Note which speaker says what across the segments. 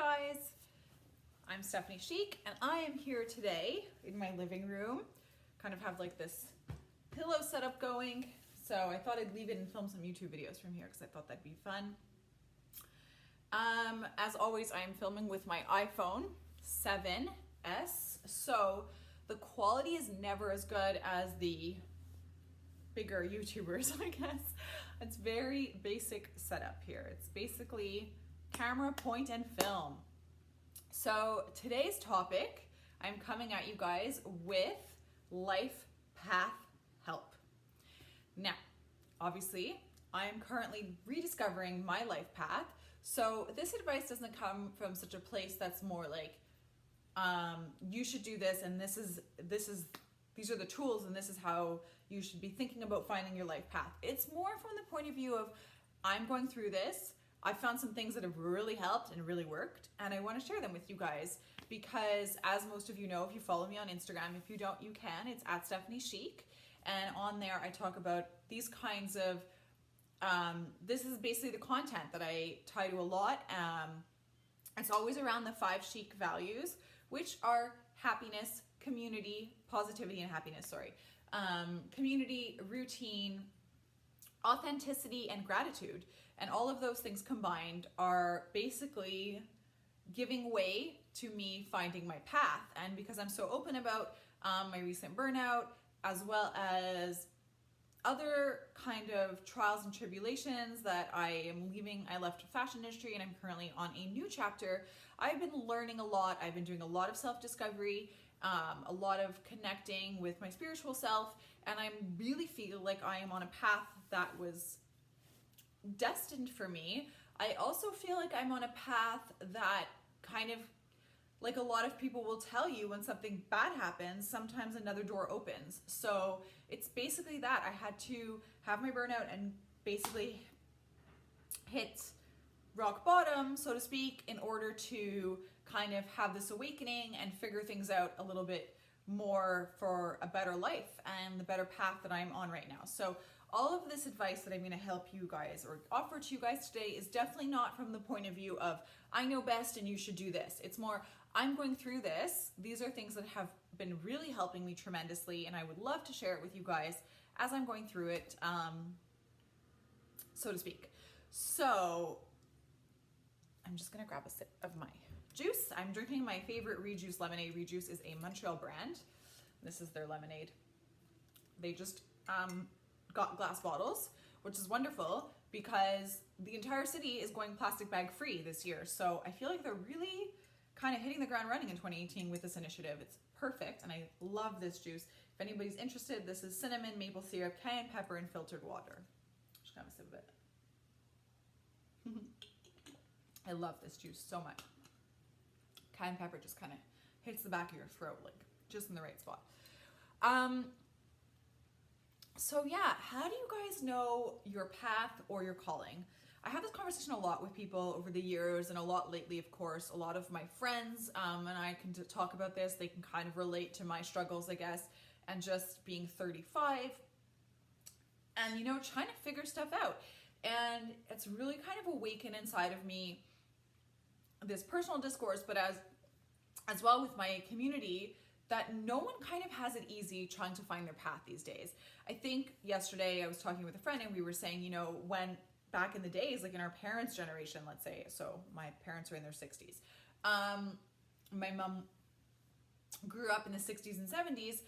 Speaker 1: guys, I'm Stephanie Chic and I am here today in my living room. Kind of have like this pillow setup going, so I thought I'd leave it and film some YouTube videos from here because I thought that'd be fun. As always, I am filming with my iPhone 7S, so the quality is never as good as the bigger YouTubers, I guess. It's very basic setup here. It's basically camera, point, and film. So today's topic, I'm coming at you guys with life path help. Now, obviously, I am currently rediscovering my life path. So this advice doesn't come from such a place that's more like, you should do this, and these are the tools, and this is how you should be thinking about finding your life path. It's more from the point of view of, I'm going through this. I found some things that have really helped and really worked, and I want to share them with you guys because, as most of you know, if you follow me on Instagram, if you don't, you can. It's at Stephanie Chic, and on there I talk about these kinds of, this is basically the content that I tie to a lot. It's always around the 5 chic values, which are happiness, community, positivity and happiness, sorry. Community, routine, authenticity, and gratitude. And all of those things combined are basically giving way to me finding my path. And because I'm so open about my recent burnout, as well as other kind of trials and tribulations that I am leaving. I left the fashion industry and I'm currently on a new chapter. I've been learning a lot. I've been doing a lot of self-discovery, a lot of connecting with my spiritual self, and I really feel like I am on a path that was destined for me. I also feel like I'm on a path that kind of, like a lot of people will tell you, when something bad happens, sometimes another door opens. So it's basically that. I had to have my burnout and basically hit rock bottom, so to speak, in order to kind of have this awakening and figure things out a little bit more for a better life and the better path that I'm on right now. So all of this advice that I'm going to help you guys or offer to you guys today is definitely not from the point of view of, I know best and you should do this. It's more, I'm going through this. These are things that have been really helping me tremendously, and I would love to share it with you guys as I'm going through it, so to speak. So I'm just going to grab a sip of my juice. I'm drinking my favorite Rejuice lemonade. Rejuice is a Montreal brand. This is their lemonade. They just got glass bottles, which is wonderful because the entire city is going plastic bag free this year. So I feel like they're really kind of hitting the ground running in 2018 with this initiative. It's perfect, and I love this juice. If anybody's interested, this is cinnamon, maple syrup, cayenne pepper, and filtered water. Just gonna have a sip of it. I love this juice so much. Cayenne pepper just kind of hits the back of your throat, like just in the right spot. So yeah, how do you guys know your path or your calling? I have this conversation a lot with people over the years, and a lot lately, of course. A lot of my friends and I can talk about this. They can kind of relate to my struggles, I guess, and just being 35 and, you know, trying to figure stuff out. And it's really kind of awakened inside of me this personal discourse, but as well with my community, that no one kind of has it easy trying to find their path these days. I think yesterday I was talking with a friend and we were saying, you know, when back in the days, like in our parents' generation, let's say, so my parents are in their 60s. My mom grew up in the 60s and 70s.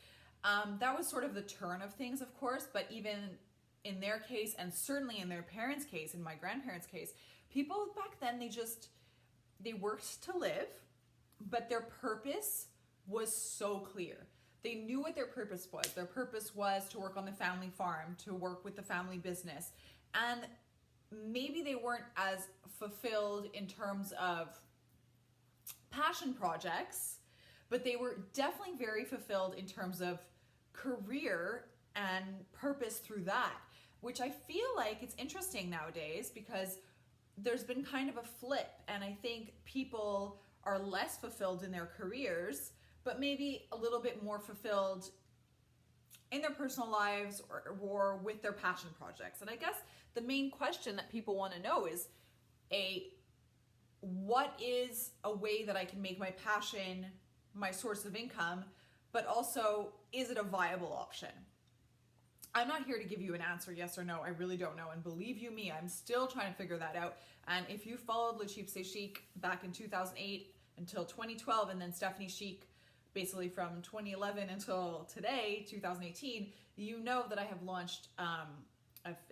Speaker 1: That was sort of the turn of things, of course, but even in their case, and certainly in their parents' case, in my grandparents' case, people back then, they worked to live, but their purpose was so clear. They knew what their purpose was. Their purpose was to work on the family farm, to work with the family business. And maybe they weren't as fulfilled in terms of passion projects, but they were definitely very fulfilled in terms of career and purpose through that, which I feel like it's interesting nowadays because there's been kind of a flip, and I think people are less fulfilled in their careers, but maybe a little bit more fulfilled in their personal lives or with their passion projects. And I guess the main question that people want to know is, what is a way that I can make my passion my source of income, but also, is it a viable option? I'm not here to give you an answer, yes or no. I really don't know. And believe you me, I'm still trying to figure that out. And if you followed Le Cheap C'est Chic back in 2008 until 2012, and then Stephanie Chic basically from 2011 until today, 2018, you know that I have launched a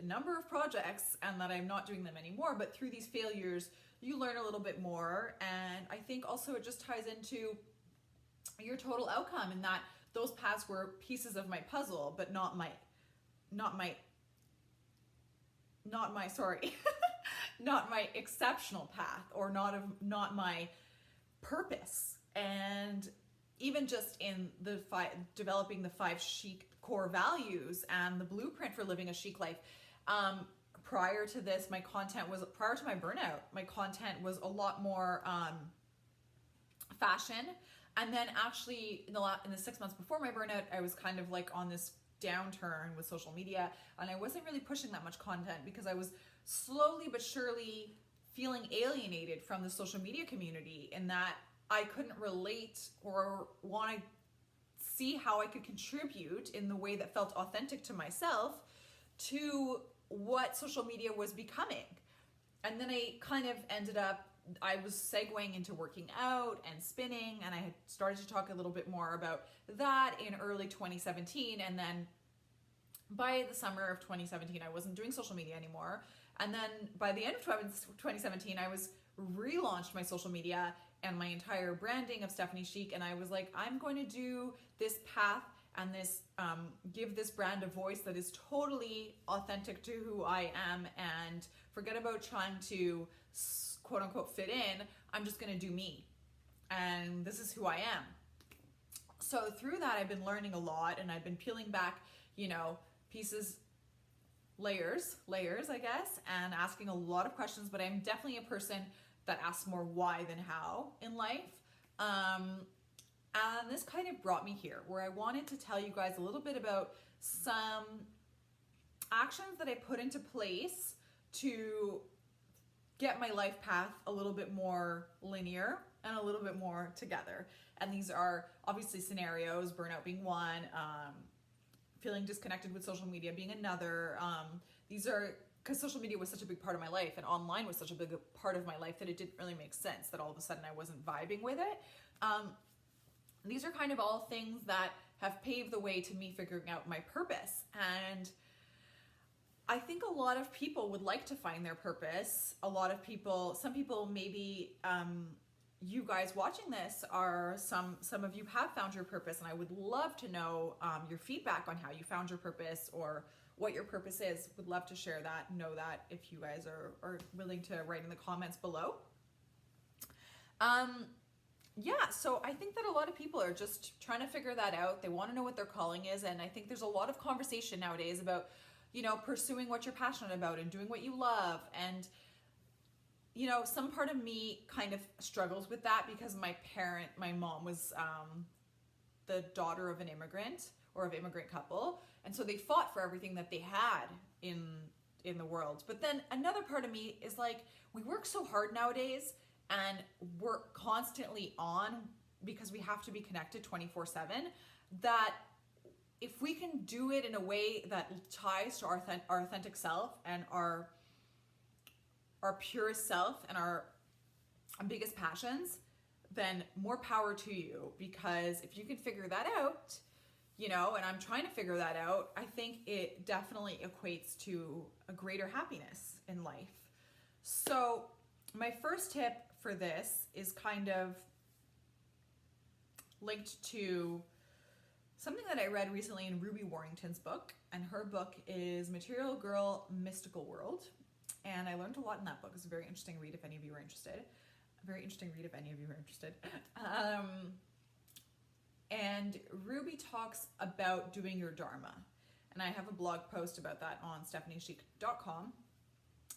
Speaker 1: number of projects and that I'm not doing them anymore. But through these failures, you learn a little bit more. And I think also it just ties into your total outcome, in that those paths were pieces of my puzzle, but not my exceptional path, or not my purpose. And even just in developing the 5 chic core values and the blueprint for living a chic life, prior to this, prior to my burnout, my content was a lot more fashion. And then actually in the 6 months before my burnout, I was kind of like on this downturn with social media, and I wasn't really pushing that much content because I was slowly but surely feeling alienated from the social media community, in that I couldn't relate or want to see how I could contribute in the way that felt authentic to myself to what social media was becoming. And then I was segueing into working out and spinning, and I had started to talk a little bit more about that in early 2017. And then by the summer of 2017, I wasn't doing social media anymore. And then by the end of 2017, I was relaunched my social media and my entire branding of Stephanie Chic. And I was like, I'm going to do this path and give this brand a voice that is totally authentic to who I am, and forget about trying to quote unquote fit in. I'm just going to do me, and this is who I am. So through that, I've been learning a lot, and I've been peeling back, pieces, layers, I guess, and asking a lot of questions. But I'm definitely a person that asks more why than how in life. And this kind of brought me here, where I wanted to tell you guys a little bit about some actions that I put into place to get my life path a little bit more linear and a little bit more together. And these are obviously scenarios, burnout being one, feeling disconnected with social media being another. These are because social media was such a big part of my life, and online was such a big part of my life, that it didn't really make sense that all of a sudden I wasn't vibing with it. These are kind of all things that have paved the way to me figuring out my purpose. And I think a lot of people would like to find their purpose. Some people maybe, you guys watching this some of you have found your purpose, and I would love to know your feedback on how you found your purpose or what your purpose is. Would love to share that, know that, if you guys are willing to write in the comments below. Yeah, so I think that a lot of people are just trying to figure that out. They want to know what their calling is, and I think there's a lot of conversation nowadays about, pursuing what you're passionate about and doing what you love. And, some part of me kind of struggles with that, because my mom was the daughter of an immigrant or of immigrant couple, and so they fought for everything that they had in the world. But then another part of me is like, we work so hard nowadays, and we're constantly on because we have to be connected 24/7, that if we can do it in a way that ties to our authentic self and our purest self and our biggest passions, then more power to you. Because if you can figure that out, and I'm trying to figure that out, I think it definitely equates to a greater happiness in life. So my first tip for this is kind of linked to something that I read recently in Ruby Warrington's book, and her book is Material Girl, Mystical World. And I learned a lot in that book. It's a very interesting read if any of you are interested. And Ruby talks about doing your Dharma. And I have a blog post about that on stephaniechic.com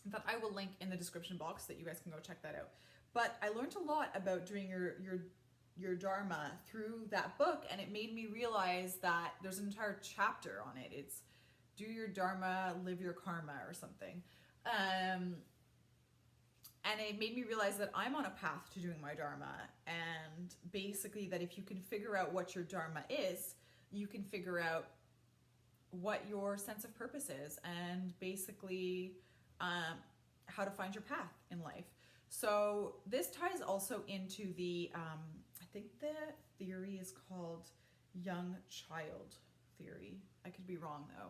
Speaker 1: that I will link in the description box, that you guys can go check that out. But I learned a lot about doing your Dharma through that book, and it made me realize that there's an entire chapter on it. It's do your Dharma, live your karma, or something. And it made me realize that I'm on a path to doing my Dharma. And basically that if you can figure out what your Dharma is, you can figure out what your sense of purpose is, and basically how to find your path in life. So this ties also into the, I think the theory is called young child theory. I could be wrong though.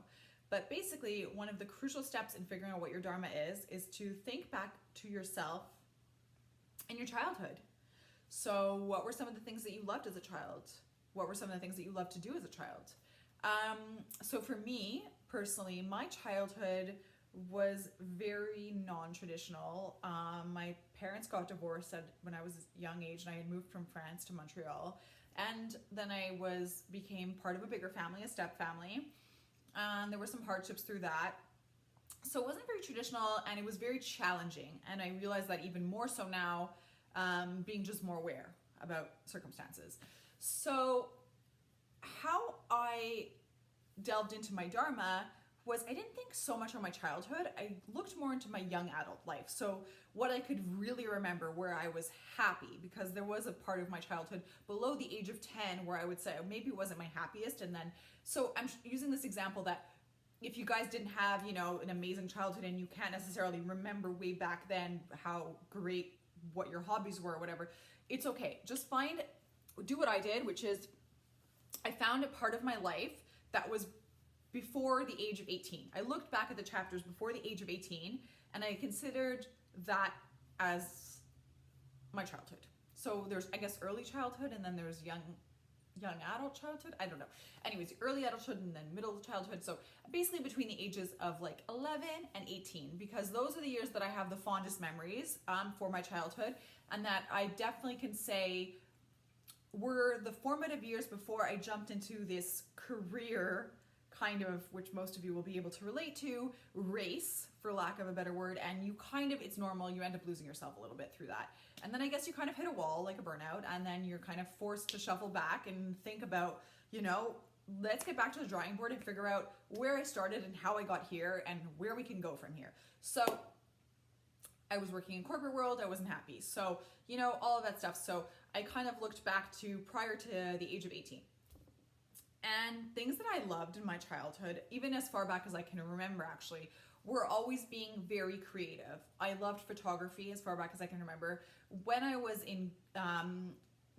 Speaker 1: But basically, one of the crucial steps in figuring out what your Dharma is to think back to yourself in your childhood. So what were some of the things that you loved as a child? What were some of the things that you loved to do as a child? So for me, personally, my childhood was very non-traditional. My parents got divorced when I was a young age, and I had moved from France to Montreal. And then I became part of a bigger family, a step family. There were some hardships through that. So it wasn't very traditional, and it was very challenging. And I realized that even more so now, being just more aware about circumstances. So how I delved into my Dharma was I didn't think so much on my childhood. I looked more into my young adult life. So what I could really remember where I was happy, because there was a part of my childhood below the age of 10 where I would say, oh, maybe it wasn't my happiest. And then, so I'm using this example that if you guys didn't have, an amazing childhood and you can't necessarily remember way back then how great what your hobbies were or whatever, it's okay. Just do what I did, which is I found a part of my life that was before the age of 18. I looked back at the chapters before the age of 18, and I considered that as my childhood. So there's, I guess, early childhood, and then there's young adult childhood. I don't know. Anyways, early adulthood and then middle childhood. So basically between the ages of like 11 and 18, because those are the years that I have the fondest memories for my childhood, and that I definitely can say were the formative years before I jumped into this career kind of, which most of you will be able to relate to, race, for lack of a better word, and it's normal, you end up losing yourself a little bit through that. And then I guess you kind of hit a wall, like a burnout, and then you're kind of forced to shuffle back and think about, let's get back to the drawing board and figure out where I started and how I got here and where we can go from here. So I was working in corporate world, I wasn't happy. So, all of that stuff. So I kind of looked back to prior to the age of 18. And things that I loved in my childhood, even as far back as I can remember actually, were always being very creative. I loved photography as far back as I can remember. When I was in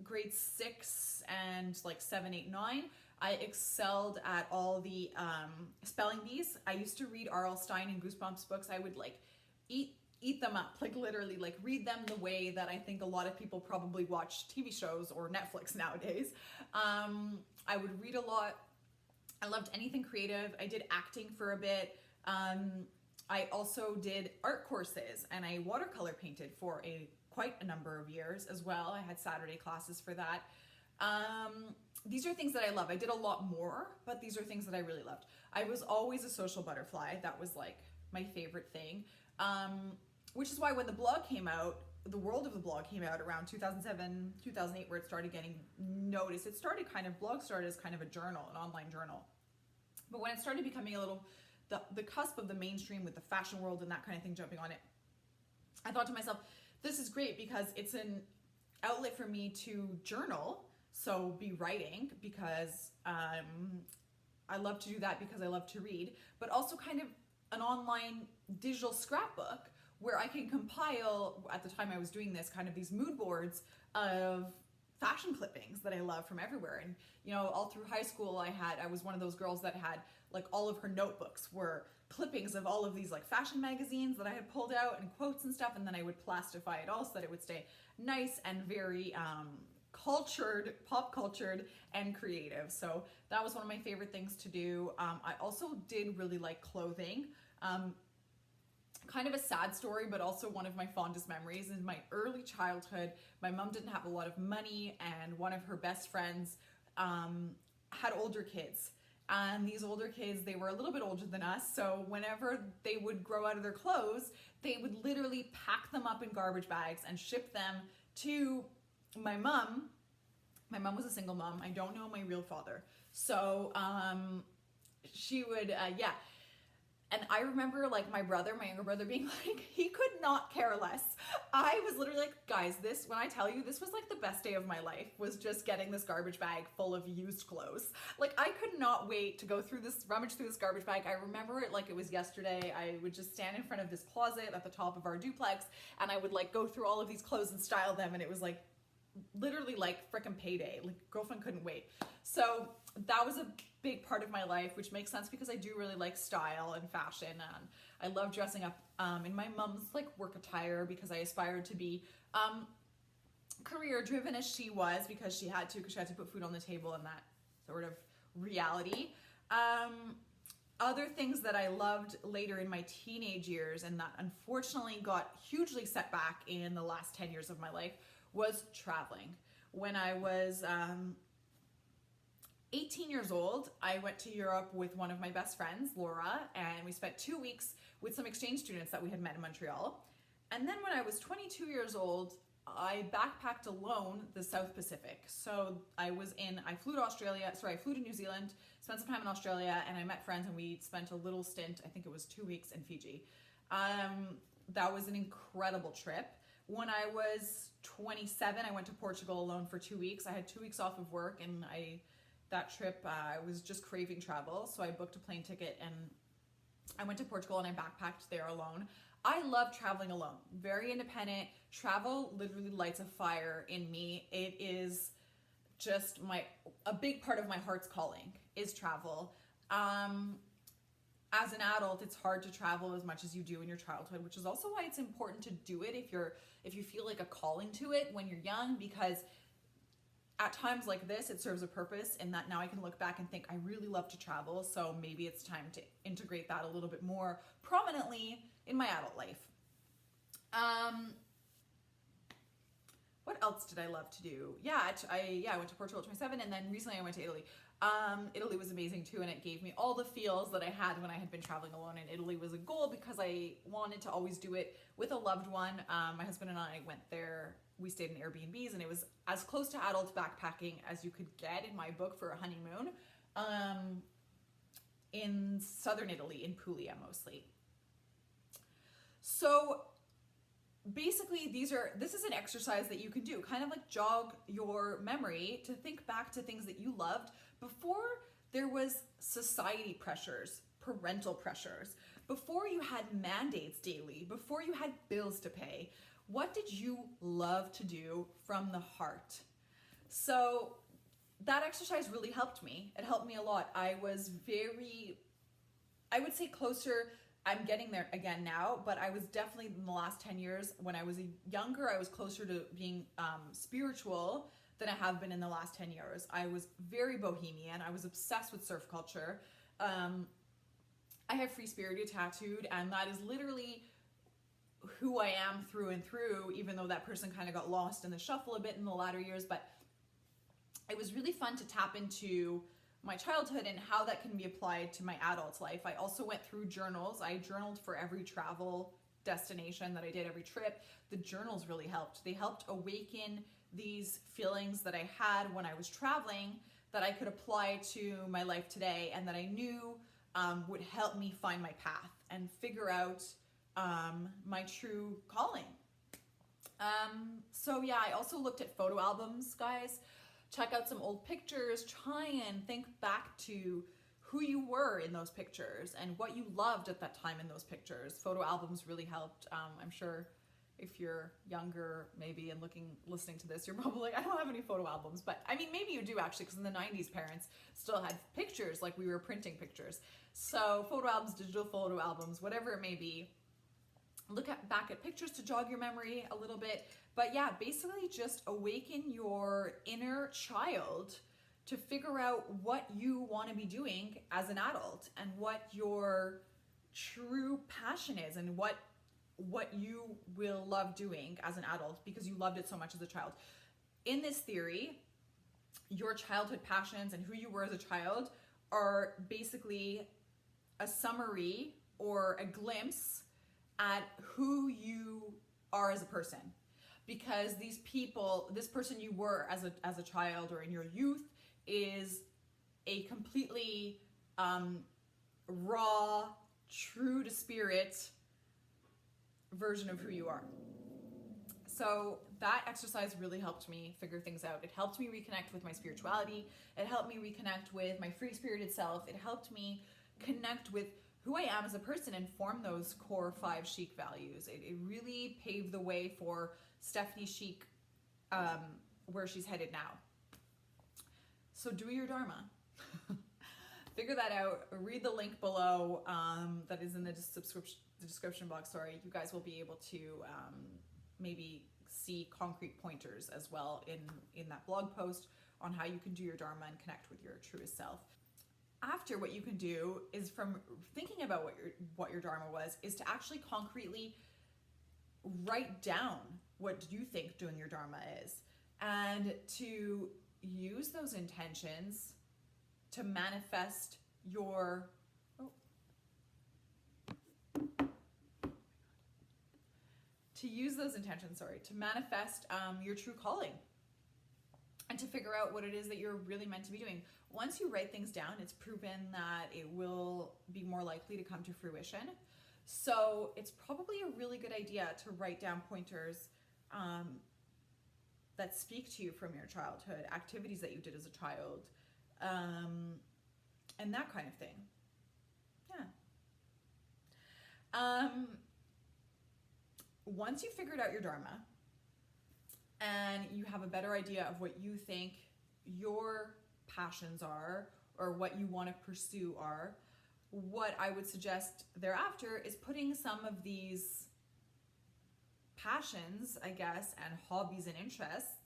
Speaker 1: grade 6 and like 7, 8, 9, I excelled at all the spelling bees. I used to read R.L. Stine and Goosebumps books. I would like eat them up, like literally, like read them the way that I think a lot of people probably watch TV shows or Netflix nowadays. I would read a lot. I loved anything creative. I did acting for a bit. I also did art courses, and I watercolor painted for quite a number of years as well. I had Saturday classes for that. These are things that I love. I did a lot more, but these are things that I really loved. I was always a social butterfly. That was like my favorite thing. Which is why when the blog came out, the world of the blog came out around 2007, 2008, where it started getting noticed. Blog started as kind of a journal, an online journal. But when it started becoming a little, the cusp of the mainstream with the fashion world and that kind of thing jumping on it, I thought to myself, this is great because it's an outlet for me to journal, so be writing, because I love to do that because I love to read, but also kind of an online digital scrapbook where I can compile, at the time I was doing this, kind of these mood boards of fashion clippings that I love from everywhere. And all through high school I was one of those girls that had like all of her notebooks were clippings of all of these like fashion magazines that I had pulled out and quotes and stuff, and then I would plastify it all so that it would stay nice and very pop cultured and creative. So that was one of my favorite things to do. I also did really like clothing. Kind of a sad story, but also one of my fondest memories. In my early childhood, my mom didn't have a lot of money, and one of her best friends had older kids. And these older kids, they were a little bit older than us, so whenever they would grow out of their clothes, they would literally pack them up in garbage bags and ship them to my mom. My mom was a single mom. I don't know my real father. So she would, And I remember like my younger brother being like, he could not care less. I was literally like, guys, when I tell you, this was like the best day of my life, was just getting this garbage bag full of used clothes. Like I could not wait to rummage through this garbage bag. I remember it like it was yesterday. I would just stand in front of this closet at the top of our duplex, and I would like go through all of these clothes and style them. And it was like literally like frickin' payday. Like girlfriend couldn't wait. So that was a big part of my life, which makes sense because I do really like style and fashion, and I love dressing up in my mom's like work attire because I aspired to be career driven as she was, because she had to put food on the table and that sort of reality. Other things that I loved later in my teenage years and that unfortunately got hugely set back in the last 10 years of my life was traveling. When I was 18 years old, I went to Europe with one of my best friends, Laura, and we spent 2 weeks with some exchange students that we had met in Montreal. And then when I was 22 years old, I backpacked alone the South Pacific. So I flew to New Zealand, spent some time in Australia, and I met friends and we spent a little stint, I think it was 2 weeks in Fiji. That was an incredible trip. When I was 27, I went to Portugal alone for 2 weeks. I had 2 weeks off of work, and that trip, I was just craving travel. So I booked a plane ticket and I went to Portugal and I backpacked there alone. I love traveling alone, very independent. Travel literally lights a fire in me. It is just a big part of my heart's calling is travel. As an adult, it's hard to travel as much as you do in your childhood, which is also why it's important to do it if you feel like a calling to it when you're young, because at times like this, it serves a purpose in that now I can look back and think I really love to travel, so maybe it's time to integrate that a little bit more prominently in my adult life. What else did I love to do? I went to Portugal at 27, and then recently I went to Italy. Italy was amazing too, and it gave me all the feels that I had when I had been traveling alone. And Italy was a goal because I wanted to always do it with a loved one. My husband and I went there. We stayed in Airbnbs, and it was as close to adult backpacking as you could get in my book for a honeymoon, in southern Italy, in Puglia mostly. So basically this is an exercise that you can do, kind of like jog your memory to think back to things that you loved before there was society pressures, parental pressures, before you had mandates daily, before you had bills to pay. What did you love to do from the heart? So that exercise really helped me. It helped me a lot. I would say closer. I'm getting there again now, but I was definitely in the last 10 years, when I was younger, I was closer to being spiritual than I have been in the last 10 years. I was very bohemian. I was obsessed with surf culture. I have free spirited tattooed, and that is literally who I am through and through, even though that person kind of got lost in the shuffle a bit in the latter years. But it was really fun to tap into my childhood and how that can be applied to my adult life. I also went through journals. I journaled for every travel destination that I did, every trip. The journals really helped. They helped awaken these feelings that I had when I was traveling that I could apply to my life today, and that I knew would help me find my path and figure out my true calling. So yeah, I also looked at photo albums, guys. Check out some old pictures, try and think back to who you were in those pictures and what you loved at that time in those pictures. Photo albums really helped. I'm sure if you're younger maybe and listening to this, you're probably like, I don't have any photo albums. But I mean, maybe you do actually, because in the 90s parents still had pictures, like we were printing pictures. So photo albums, digital photo albums, whatever it may be. Look back at pictures to jog your memory a little bit. But yeah, basically just awaken your inner child to figure out what you want to be doing as an adult and what your true passion is and what you will love doing as an adult because you loved it so much as a child. In this theory, your childhood passions and who you were as a child are basically a summary or a glimpse at who you are as a person. Because this person you were as a child or in your youth is a completely raw, true to spirit version of who you are. So that exercise really helped me figure things out. It helped me reconnect with my spirituality. It helped me reconnect with my free-spirited self. It helped me connect with who I am as a person and form those core 5 chic values. It really paved the way for Stephanie Chic, where she's headed now. So do your Dharma. Figure that out. Read the link below that is in the description box. Sorry, you guys will be able to maybe see concrete pointers as well in that blog post on how you can do your Dharma and connect with your truest self. After, what you can do is, from thinking about what your Dharma was, is to actually concretely write down what you think doing your Dharma is, and to use those intentions to manifest your to manifest your true calling, and to figure out what it is that you're really meant to be doing. Once you write things down, it's proven that it will be more likely to come to fruition. So it's probably a really good idea to write down pointers that speak to you from your childhood, activities that you did as a child, and that kind of thing. Yeah. Once you've figured out your Dharma and you have a better idea of what you think your passions are or what you want to pursue are, what I would suggest thereafter is putting some of these passions, I guess, and hobbies and interests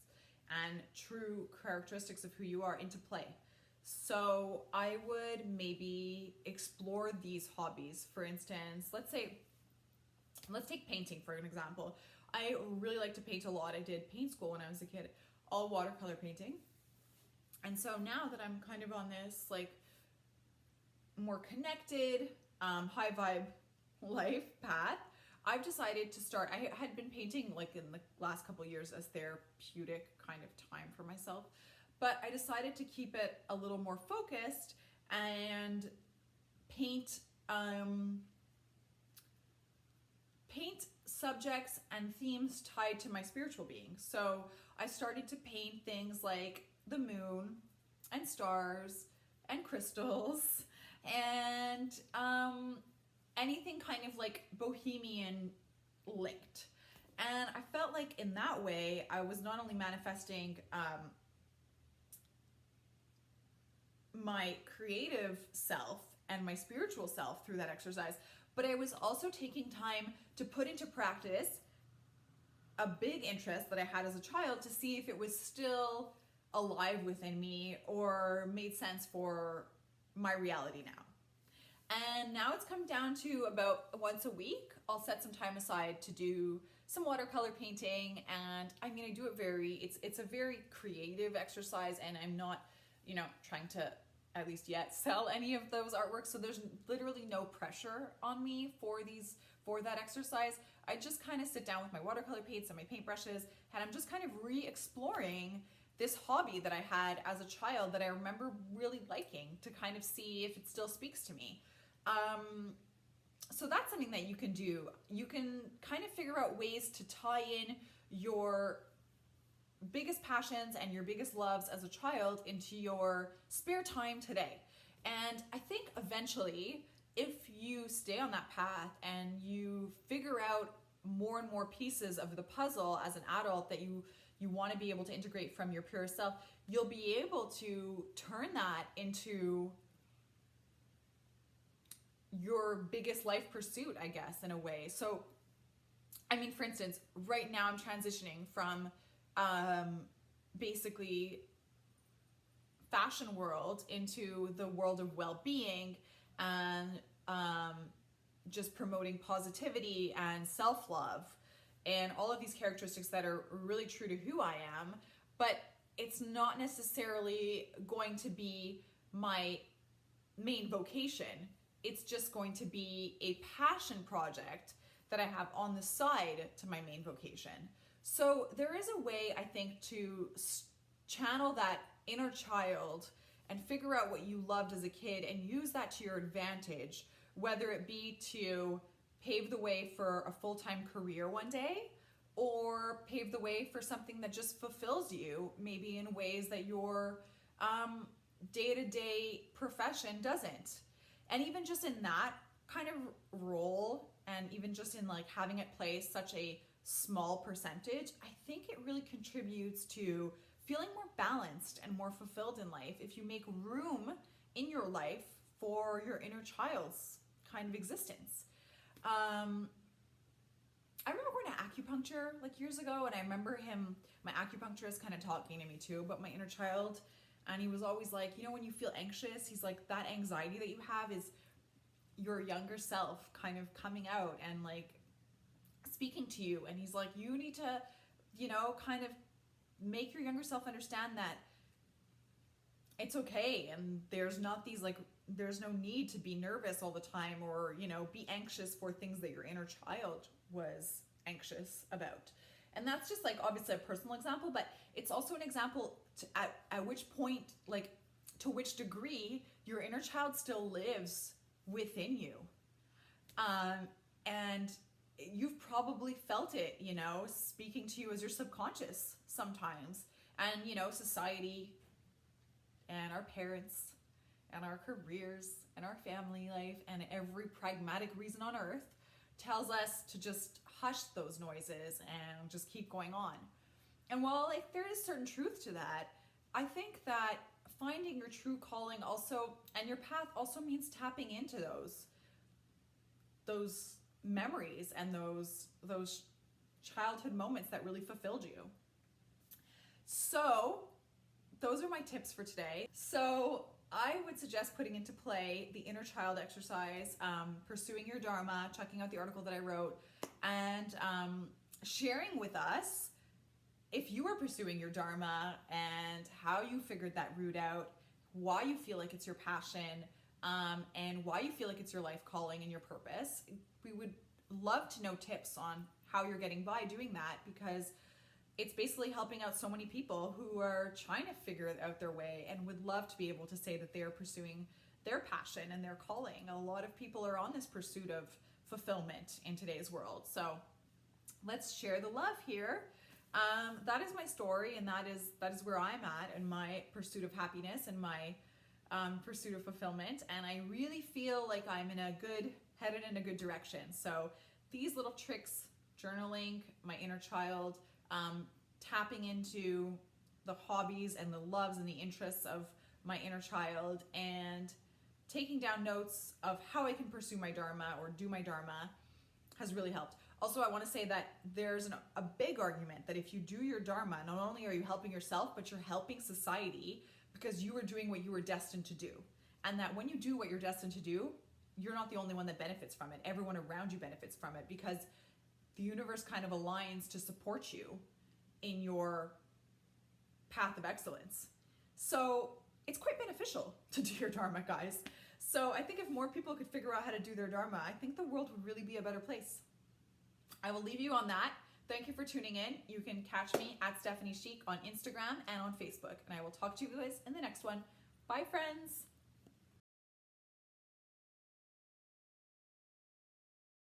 Speaker 1: and true characteristics of who you are into play. So I would maybe explore these hobbies. For instance, let's take painting for an example. I really like to paint a lot. I did paint school when I was a kid, all watercolor painting. And so now that I'm kind of on this like more connected, high vibe life path, I've decided to start. I had been painting like in the last couple of years as therapeutic kind of time for myself, but I decided to keep it a little more focused and paint subjects and themes tied to my spiritual being. So I started to paint things like the moon and stars and crystals and anything kind of like bohemian linked. And I felt like in that way I was not only manifesting my creative self and my spiritual self through that exercise, but I was also taking time to put into practice a big interest that I had as a child to see if it was still alive within me or made sense for my reality now. And now it's come down to about once a week, I'll set some time aside to do some watercolor painting. And I mean, I do it it's a very creative exercise, and I'm not, trying to, at least yet, sell any of those artworks. So there's literally no pressure on me for that exercise. I just kind of sit down with my watercolor paints and my paintbrushes, and I'm just kind of re-exploring this hobby that I had as a child that I remember really liking, to kind of see if it still speaks to me. So that's something that you can do. You can kind of figure out ways to tie in your biggest passions and your biggest loves as a child into your spare time today. And I think eventually, if you stay on that path and you figure out more and more pieces of the puzzle as an adult that you want to be able to integrate from your pure self, you'll be able to turn that into your biggest life pursuit, I guess, in a way. So, I mean, for instance, right now I'm transitioning from basically fashion world into the world of well-being and just promoting positivity and self-love and all of these characteristics that are really true to who I am, but it's not necessarily going to be my main vocation. It's just going to be a passion project that I have on the side to my main vocation. So there is a way, I think, to channel that inner child and figure out what you loved as a kid and use that to your advantage whether it be to pave the way for a full-time career one day, or pave the way for something that just fulfills you, maybe in ways that your day-to-day profession doesn't. And even just in that kind of role, and even just in like having it play such a small percentage, I think it really contributes to feeling more balanced and more fulfilled in life if you make room in your life for your inner child's kind of existence. I remember going to acupuncture like years ago, and I remember my acupuncturist kind of talking to me too about my inner child. And he was always like, you know, when you feel anxious, he's like, that anxiety that you have is your younger self kind of coming out and like speaking to you. And he's like, you need to, you know, kind of make your younger self understand that it's okay. And there's not these like, there's no need to be nervous all the time, or, you know, be anxious for things that your inner child was anxious about. And that's just like obviously a personal example, but it's also an example at which point, like to which degree your inner child still lives within you. And you've probably felt it, you know, speaking to you as your subconscious sometimes. And, you know, society and our parents and our careers and our family life and every pragmatic reason on earth tells us to just hush those noises and just keep going on. And while like there is certain truth to that, I think that finding your true calling also and your path also means tapping into those memories and those childhood moments that really fulfilled you. So those are my tips for today. So I would suggest putting into play the inner child exercise, pursuing your Dharma, checking out the article that I wrote, and sharing with us if you are pursuing your Dharma and how you figured that route out, why you feel like it's your passion, and why you feel like it's your life calling and your purpose. We would love to know tips on how you're getting by doing that, because it's basically helping out so many people who are trying to figure out their way and would love to be able to say that they're pursuing their passion and their calling. A lot of people are on this pursuit of fulfillment in today's world. So let's share the love here. That is my story, and that is where I'm at in my pursuit of happiness and my pursuit of fulfillment. And I really feel like I'm headed in a good direction. So these little tricks, journaling, my inner child, tapping into the hobbies and the loves and the interests of my inner child, and taking down notes of how I can pursue my Dharma or do my Dharma has really helped. Also, I want to say that there's a big argument that if you do your Dharma, not only are you helping yourself, but you're helping society, because you are doing what you were destined to do. And that when you do what you're destined to do, you're not the only one that benefits from it. Everyone around you benefits from it, because the universe kind of aligns to support you in your path of excellence. So it's quite beneficial to do your Dharma, guys. So I think if more people could figure out how to do their Dharma, I think the world would really be a better place. I will leave you on that. Thank you for tuning in. You can catch me at Stephanie Chic on Instagram and on Facebook, and I will talk to you guys in the next one. Bye, friends.